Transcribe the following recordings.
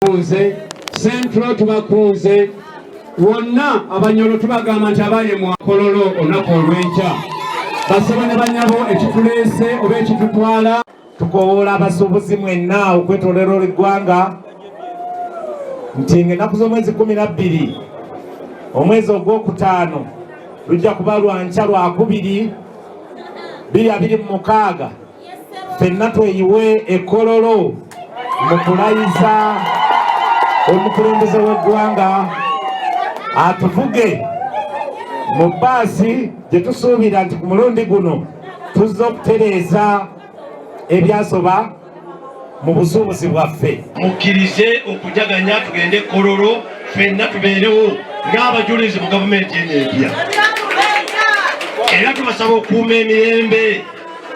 Central tubakunze wonna abanyolo tubagamba nti abaye mu Kololo onako olw'enkya basaba ne banyabo ekituleese oba ekitutwala. Tukowoola abasuubuzi mwenna okwetoolera eggwanga nti ng'ennaku z'omwezi 12 omwezi ogwokutaano lujja kuba lwa nkya lwa 2/26 ffenna tweyiwe e Kololo mu kulayiza omukulembeze w'eggwanga atuvuge mu bbaasi gye tusuubira nti ku mulundi guno tuzza okutereeza ebyasoba mu busuubuzi bwaffe. Mukkirize okujaganya tugende Kololo ffenna tubeerewo ng'abajulizi mu gavumenti empya. Era tubasaba okukuuma emirembe,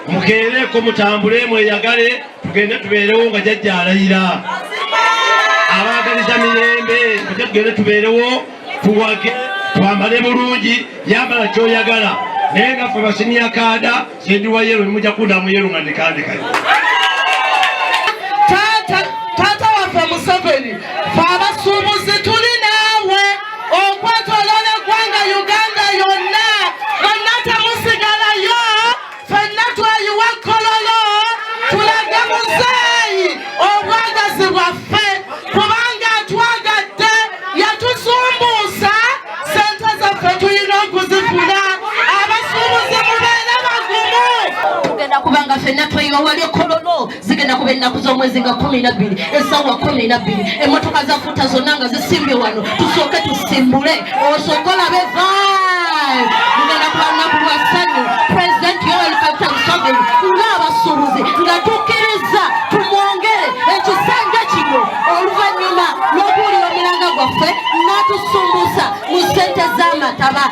mukeereko mutambule mweyagale tugende tubeerewo nga jjajja alayira. Abaagaliza mirembe kujja tugende tubeerewo tuwage twambale bulungi yambala ky'oyagala naye nga ffe basiniya kaada sendiwa yero mujja kundamu yero nga ndikandika. Taata waffe Museveni fe abasuubuzi tuli naawe okwetooloola eggwanga Uganda yonna bonna temusigalayo ffenna tweyiwe Kololo tulage muzeeyi obwagazi bwaffe kubanga atwagadde yatusumbuusa sente zaffe tulina okuzifuna abasuubuzi mubeere bagumu. Tugenda kubanga ffenna tweyiwa wali Kololo zigenda kuba ennaku z'omwezi nga 12 essaawa 12 emmotoka za futa zonna nga zisimbye wano tusooke tusimbule osooke olabe vibe. Tugenda kuba nnaku lwa ssanyu Pulezidenti Yoweri Kaguta Museveni ng'abasuubuzi nga tukkiriza tumwongere ekisanja kino oluvannyuma lw'okuwulira omulanga gwaffe n'atusumbuusa mu ssente z'amataba.